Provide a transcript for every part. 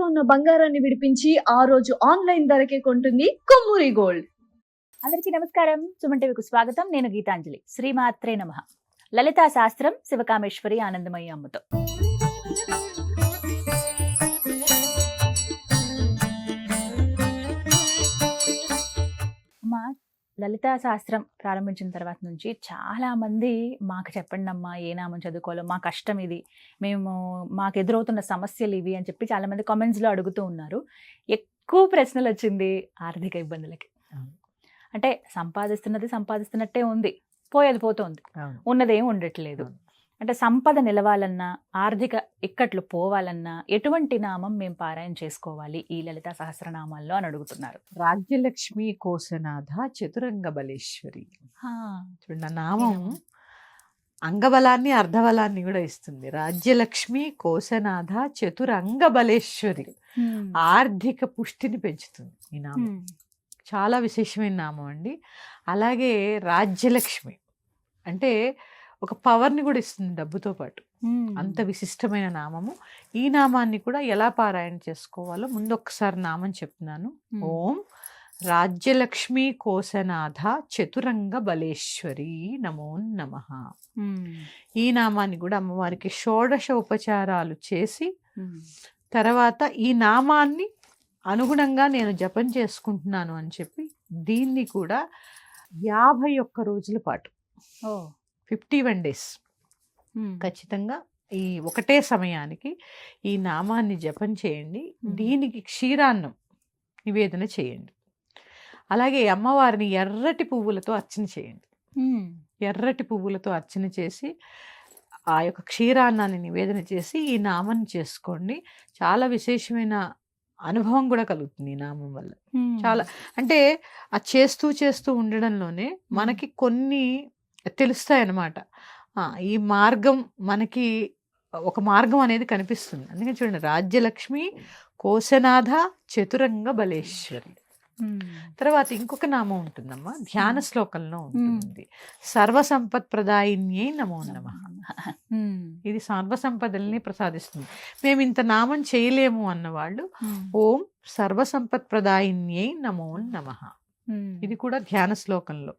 ఉన్న బంగారాన్ని విడిపించి ఆ రోజు ఆన్లైన్ ధరకే కొంటుంది కొమ్మూరి గోల్డ్. అందరికీ నమస్కారం. సుమన్ టీవీకి స్వాగతం. నేను గీతాంజలి. శ్రీమాత్రే నమః. లలితా శాస్త్రం శివకామేశ్వరి ఆనందమయ్య అమ్మతో. అమ్మా, లలితా శాస్త్రం ప్రారంభించిన తర్వాత నుంచి చాలా మంది మాకు చెప్పండి అమ్మా, ఏ నామం చదువుకోవాలో, మా కష్టం ఇది, మాకు ఎదురవుతున్న సమస్యలు ఇవి అని చెప్పి చాలా మంది కామెంట్స్లో అడుగుతూ ఉన్నారు. ఎక్కువ ప్రశ్నలు వచ్చింది ఆర్థిక ఇబ్బందులకి. అంటే సంపాదిస్తున్నట్టే ఉంది, పోయేది పోతుంది, ఉన్నదేం ఉండట్లేదు. అంటే సంపద నిలవాలన్నా, ఆర్థిక ఇక్కట్లు పోవాలన్నా ఎటువంటి నామం మేము పారాయణ చేసుకోవాలి ఈ లలితా సహస్రనామాల్లో అని అడుగుతున్నారు. రాజ్యలక్ష్మి కోశనాథ చతురంగ బలేశ్వరి. చూడండి, నామం అంగబలాన్ని అర్ధబలాన్ని కూడా ఇస్తుంది. రాజ్యలక్ష్మి కోశనాథ చతురంగ బలేశ్వరి, ఆర్థిక పుష్టిని పెంచుతుంది ఈ నామం. చాలా విశేషమైన నామం అండి. అలాగే రాజ్యలక్ష్మి అంటే ఒక పవర్ని కూడా ఇస్తుంది డబ్బుతో పాటు. అంత విశిష్టమైన నామము. ఈ నామాన్ని కూడా ఎలా పారాయణ చేసుకోవాలో ముందు ఒకసారి నామం చెప్తున్నాను. ఓం రాజ్యలక్ష్మి కోశనాథ చతురంగ బలేశ్వరి నమో నమః. ఈ నామాన్ని కూడా అమ్మవారికి షోడశ ఉపచారాలు చేసి తర్వాత ఈ నామాన్ని అనుగుణంగా నేను జపం చేసుకుంటున్నాను అని చెప్పి దీన్ని కూడా 51 రోజుల పాటు 51 days ఖచ్చితంగా ఈ ఒకటే సమయానికి ఈ నామాన్ని జపం చేయండి. దీనికి క్షీరాన్నం నివేదన చేయండి. అలాగే అమ్మవారిని ఎర్రటి పువ్వులతో అర్చన చేయండి. ఎర్రటి పువ్వులతో అర్చన చేసి ఆ యొక్క క్షీరాన్నాన్ని నివేదన చేసి ఈ నామాన్ని చేసుకోండి. చాలా విశేషమైన అనుభవం కూడా కలుగుతుంది ఈ నామం వల్ల. చాలా అంటే ఆ చేస్తూ ఉండడంలోనే మనకి కొన్ని తెలుస్తాయన్నమాట. ఈ మార్గం మనకి ఒక మార్గం అనేది కనిపిస్తుంది. అందుకని చూడండి, రాజ్యలక్ష్మి కోశనాథ చతురంగ బలేశ్వరి. తర్వాత ఇంకొక నామం ఉంటుందమ్మా, ధ్యాన శ్లోకంలో ఉంటుంది. సర్వసంపత్ ప్రదాయిన్యై నమో నమః. ఇది సర్వసంపదల్ని ప్రసాదిస్తుంది. మేము ఇంత నామం చేయలేము అన్నవాళ్ళు ఓం సర్వసంపత్ ప్రదాయిన్యై నమో నమః. ఇది కూడా ధ్యాన శ్లోకంలో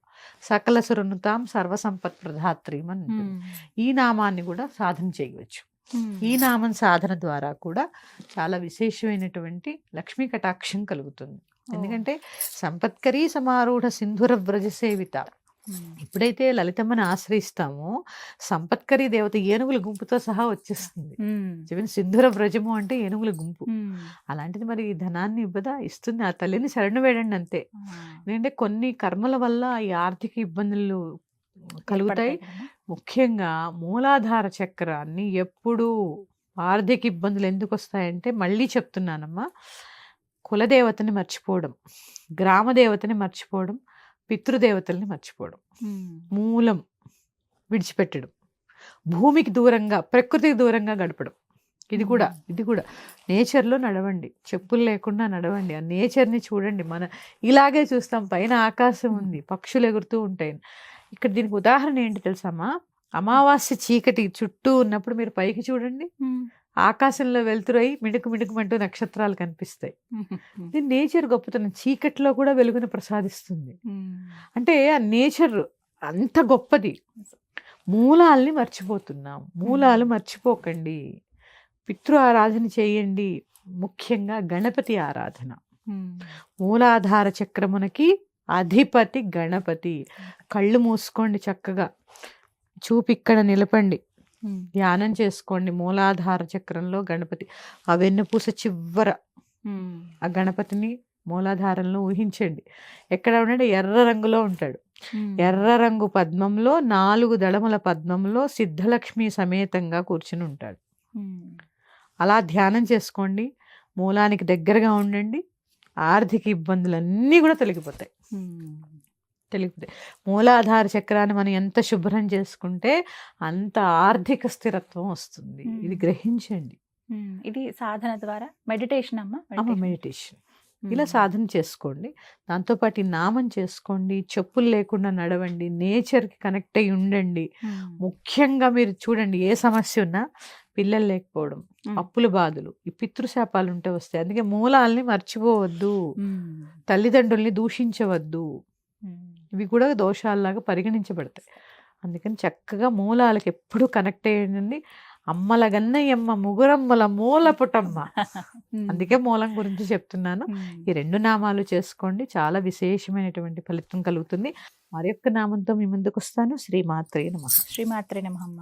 సకల సురనుతాం సర్వసంపత్ ప్రధాత్రీం అని ఉంటుంది. ఈ నామాన్ని కూడా సాధన చేయవచ్చు. ఈ నామం సాధన ద్వారా కూడా చాలా విశేషమైనటువంటి లక్ష్మీ కటాక్షం కలుగుతుంది. ఎందుకంటే సంపత్కరీ సమారూఢ సింధుర వ్రజ సేవిత. ఎప్పుడైతే లలితమ్మని ఆశ్రయిస్తామో సంపత్కరీ దేవత ఏనుగుల గుంపుతో సహా వచ్చేస్తుంది. సింధుర వ్రజము అంటే ఏనుగుల గుంపు. అలాంటిది మరి ధనాన్ని ఇవ్వదా, ఇస్తుంది. ఆ తల్లిని శరణు వేడండి అంతే. ఎందుకంటే కొన్ని కర్మల వల్ల ఈ ఆర్థిక ఇబ్బందులు కలుగుతాయి. ముఖ్యంగా మూలాధార చక్రాన్ని ఎప్పుడు ఆర్థిక ఇబ్బందులు ఎందుకు వస్తాయంటే, మళ్ళీ చెప్తున్నానమ్మా, కులదేవతని మర్చిపోవడం, గ్రామదేవతని మర్చిపోవడం, పితృదేవతల్ని మర్చిపోవడం, మూలం విడిచిపెట్టడం, భూమికి దూరంగా ప్రకృతికి దూరంగా గడపడం. ఇది కూడా నేచర్లో నడవండి, చెప్పులు లేకుండా నడవండి. ఆ నేచర్ని చూడండి. ఇలాగే చూస్తాం, పైన ఆకాశం ఉంది, పక్షులు ఎగురుతూ ఉంటాయి. ఇక్కడ దీనికి ఉదాహరణ ఏంటి తెలుసమ్మా, అమావాస్య చీకటి చుట్టూ ఉన్నప్పుడు మీరు పైకి చూడండి, ఆకాశంలో వెలుతురై మిడుకుమంటూ నక్షత్రాలు కనిపిస్తాయి. ఇది నేచర్ గొప్పతనం. చీకట్లో కూడా వెలుగును ప్రసాదిస్తుంది. అంటే ఆ నేచర్ అంత గొప్పది. మూలాల్ని మర్చిపోతున్నాం. మూలాలు మర్చిపోకండి. పితృ ఆరాధన చేయండి. ముఖ్యంగా గణపతి ఆరాధన. మూలాధార చక్రమునకి అధిపతి గణపతి. కళ్ళు మూసుకోండి, చక్కగా చూపు ఇక్కడ నిలపండి, ధ్యానం చేసుకోండి. మూలాధార చక్రంలో గణపతి, ఆ వెన్నుపూస చివర ఆ గణపతిని మూలాధారంలో ఊహించండి. ఎక్కడ ఉన్నాడు? ఎర్ర రంగులో ఉంటాడు. ఎర్ర రంగు పద్మంలో 4 దళముల పద్మంలో సిద్ధలక్ష్మి సమేతంగా కూర్చుని ఉంటాడు. అలా ధ్యానం చేసుకోండి. మూలానికి దగ్గరగా ఉండండి. ఆర్థిక ఇబ్బందులన్నీ కూడా తొలగిపోతాయి. మూలాధార చక్రాన్ని మనం ఎంత శుభ్రం చేసుకుంటే అంత ఆర్థిక స్థిరత్వం వస్తుంది. ఇది గ్రహించండి. ఇది సాధన ద్వారా మెడిటేషన్ మెడిటేషన్ ఇలా సాధన చేసుకోండి. దాంతోపాటు ఈ నామం చేసుకోండి. చెప్పులు లేకుండా నడవండి. నేచర్కి కనెక్ట్ అయ్యి ఉండండి. ముఖ్యంగా మీరు చూడండి, ఏ సమస్య ఉన్నా పిల్లలు లేకపోవడం, మ్మ్. అప్పుల బాధలు, ఈ పితృశాపాలు ఉంటే వస్తాయి. అందుకే మూలాల్ని మర్చిపోవద్దు, మ్మ్. తల్లిదండ్రుల్ని దూషించవద్దు. మ్మ్. ఇవి కూడా దోషాల్లాగా పరిగణించబడతాయి. అందుకని చక్కగా మూలాలకు ఎప్పుడు కనెక్ట్ అయ్యండి. అమ్మల గన్నయ్యమ్మ ముగురమ్మల మూల పుటమ్మ. అందుకే మూలం గురించి చెప్తున్నాను. ఈ 2 నామాలు చేసుకోండి, చాలా విశేషమైనటువంటి ఫలితం కలుగుతుంది. మరి యొక్క నామంతో మీ ముందుకు వస్తాను. శ్రీమాత్రే నమః. శ్రీమాత్రే నమః అమ్మ.